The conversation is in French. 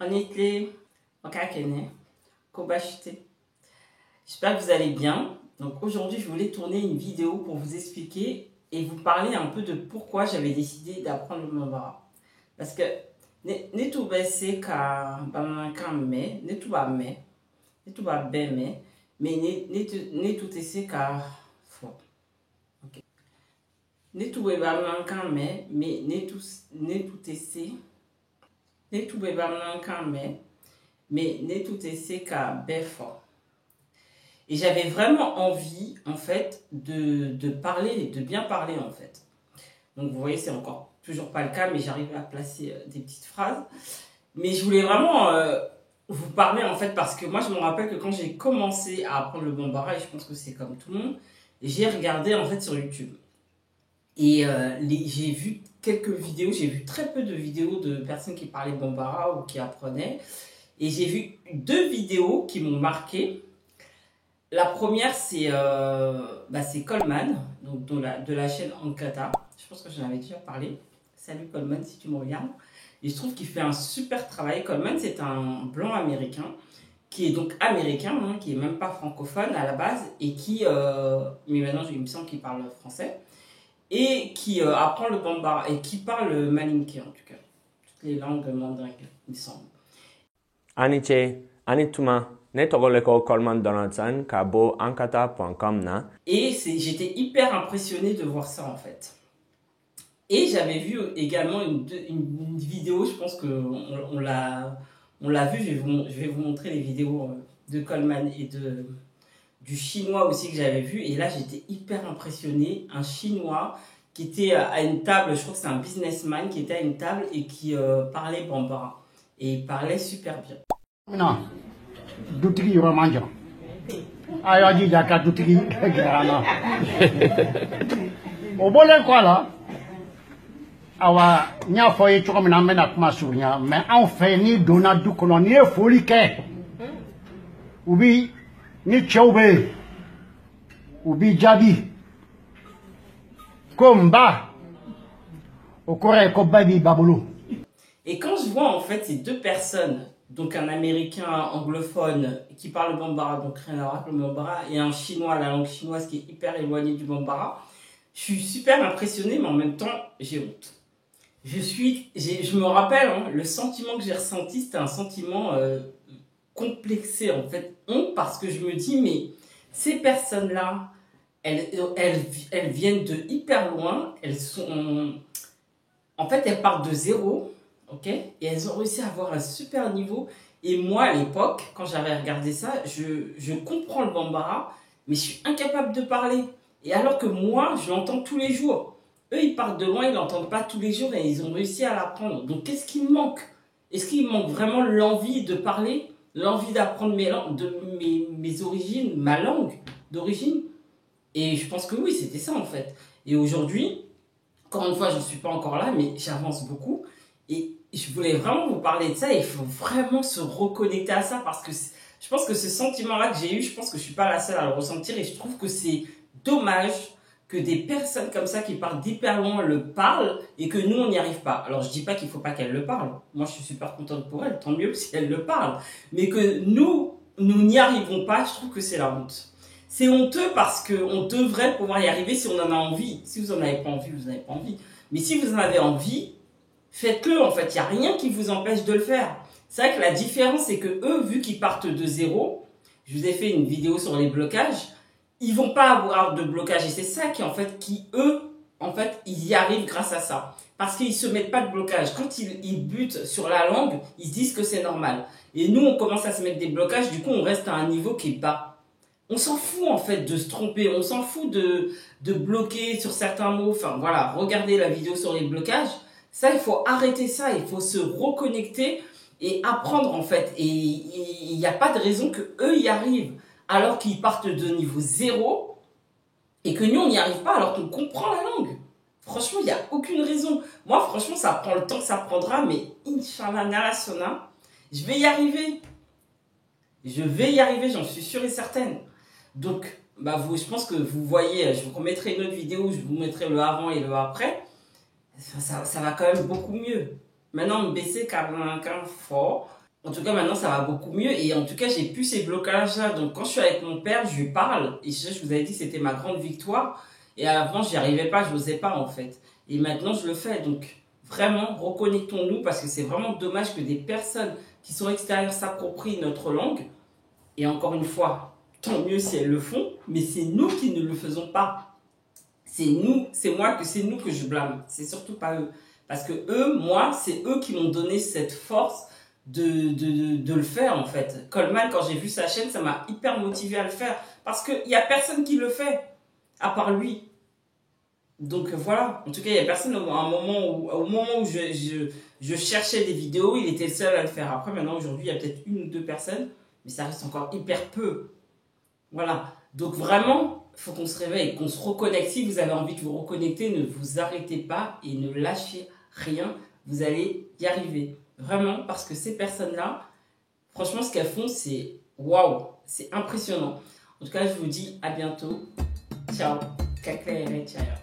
Honnêtement, Okakene, Kobashite. J'espère que vous allez bien. Donc aujourd'hui, je voulais tourner une vidéo pour vous expliquer et vous parler un peu de pourquoi j'avais décidé d'apprendre le Bambara. Parce que ne tout baisser qu'à mais ne tout pas mais ne tout pas mais ne tout essayer qu'à fort. Ok. Ne tout pas mais ne tout essayer ne tout pas mais ne tout essayer qu'à fort. Et j'avais vraiment envie, en fait, de parler, de bien parler, en fait. Donc, vous voyez, c'est encore toujours pas le cas, mais j'arrive à placer des petites phrases. Mais je voulais vraiment vous parler, en fait, parce que moi, je me rappelle que quand j'ai commencé à apprendre le Bambara, et je pense que c'est comme tout le monde, j'ai regardé, en fait, sur YouTube. Et j'ai vu quelques vidéos, j'ai vu très peu de vidéos de personnes qui parlaient Bambara ou qui apprenaient. Et j'ai vu 2 vidéos qui m'ont marqué. La première, c'est Coleman, donc de la chaîne Ankata. Je pense que j'en avais déjà parlé. Salut Coleman, si tu me regardes. Et je trouve qu'il fait un super travail. Coleman, c'est un blanc américain, qui est donc américain, hein, qui est même pas francophone à la base, et qui, mais maintenant il me semble qu'il parle français, et qui apprend le Bambara, et qui parle malinké en tout cas. Toutes les langues mandingues, il me semble. Aniche, Anituma. Coleman Donaldson, Kabo Ankata.com na. Et j'étais hyper impressionnée de voir ça en fait. Et j'avais vu également une vidéo, je pense qu'on l'a vu, je vais vous montrer les vidéos de Coleman et du chinois aussi que j'avais vu. Et là j'étais hyper impressionnée, un chinois qui était à une table, je crois que c'est un businessman qui était à une table et qui parlait Bambara. Et il parlait super bien. Non. Dutigi yɔrɔ man jan a y'a jija ka dutigi gɛrɛ an na o bɔlen kɔ a la awa n y'a fɔ ye cogo min na an bɛna kuma surunya mais anw fɛ n'i donna du kɔnɔ n'i ye foli kɛ u bi ni cɛw bɛ yen u b'i jaabi ko nba o kɔrɔ ye ko ba b'i ba bolo. Et quand je vois en fait ces 2 personnes, donc un américain anglophone qui parle le Bambara, donc rien à voir avec le Bambara, et un chinois, la langue chinoise qui est hyper éloignée du Bambara, je suis super impressionnée, mais en même temps, j'ai honte. Je me rappelle, hein, le sentiment que j'ai ressenti, c'était un sentiment complexé, en fait, honte, parce que je me dis, mais ces personnes-là, elles viennent de hyper loin, elles sont... En fait, elles partent de zéro. Ok, et elles ont réussi à avoir un super niveau. Et moi, à l'époque, quand j'avais regardé ça, je comprends le Bambara, mais je suis incapable de parler. Et alors que moi, je l'entends tous les jours. Eux, ils partent de loin, ils l'entendent pas tous les jours et ils ont réussi à l'apprendre. Donc, qu'est-ce qui me manque? Est-ce qu'il me manque vraiment l'envie de parler, l'envie d'apprendre mes origines, ma langue d'origine? Et je pense que oui, c'était ça en fait. Et aujourd'hui, encore une fois, je ne suis pas encore là, mais j'avance beaucoup. Et je voulais vraiment vous parler de ça. Il faut vraiment se reconnecter à ça parce que je pense que ce sentiment-là que j'ai eu, je pense que je ne suis pas la seule à le ressentir. Et je trouve que c'est dommage que des personnes comme ça qui partent d'hyper loin le parlent et que nous, on n'y arrive pas. Alors, je ne dis pas qu'il ne faut pas qu'elles le parlent. Moi, je suis super contente pour elles. Tant mieux si elles le parlent. Mais que nous n'y arrivons pas, je trouve que c'est la honte. C'est honteux parce qu'on devrait pouvoir y arriver si on en a envie. Si vous n'en avez pas envie, vous n'avez pas envie. Mais si vous en avez envie, faites-le en fait, il n'y a rien qui vous empêche de le faire. C'est vrai que la différence, c'est que eux, vu qu'ils partent de zéro, je vous ai fait une vidéo sur les blocages, ils vont pas avoir de blocage. Et c'est ça qui, en fait, eux, en fait, ils y arrivent grâce à ça. Parce qu'ils se mettent pas de blocage. Quand ils butent sur la langue, ils se disent que c'est normal. Et nous, on commence à se mettre des blocages, du coup, on reste à un niveau qui est bas. On s'en fout, en fait, de se tromper. On s'en fout de bloquer sur certains mots. Enfin, voilà, regardez la vidéo sur les blocages. Ça, il faut arrêter ça, il faut se reconnecter et apprendre en fait. Et il n'y a pas de raison qu'eux y arrivent alors qu'ils partent de niveau 0 et que nous, on n'y arrive pas alors qu'on comprend la langue. Franchement, il n'y a aucune raison. Moi, franchement, ça prend le temps que ça prendra, mais Inch'Allah, Narasona, je vais y arriver. Je vais y arriver, j'en suis sûre et certaine. Donc, je pense que vous voyez, je vous remettrai une autre vidéo, je vous mettrai le avant et le après. Ça va quand même beaucoup mieux. Maintenant, me baisser qu'un fort. En tout cas, maintenant, ça va beaucoup mieux. Et en tout cas, j'ai plus ces blocages-là. Donc, quand je suis avec mon père, je lui parle. Et je vous avais dit que c'était ma grande victoire. Et avant, j'y arrivais pas, je n'osais pas, en fait. Et maintenant, je le fais. Donc, vraiment, reconnectons-nous parce que c'est vraiment dommage que des personnes qui sont extérieures s'approprient notre langue. Et encore une fois, tant mieux si elles le font. Mais c'est nous qui ne le faisons pas. C'est nous que je blâme. C'est surtout pas eux. Parce que c'est eux qui m'ont donné cette force de le faire en fait. Coleman, quand j'ai vu sa chaîne, ça m'a hyper motivé à le faire parce qu'il n'y a personne qui le fait à part lui. Donc voilà, en tout cas il n'y a personne au moment où je cherchais des vidéos, il était le seul à le faire. Après maintenant aujourd'hui il y a peut-être 1 ou 2 personnes, mais ça reste encore hyper peu. Voilà, donc vraiment il faut qu'on se réveille, qu'on se reconnecte. Si vous avez envie de vous reconnecter, ne vous arrêtez pas et ne lâchez rien, vous allez y arriver. Vraiment, parce que ces personnes-là, franchement, ce qu'elles font, c'est waouh, c'est impressionnant. En tout cas, je vous dis à bientôt. Ciao. Ciao.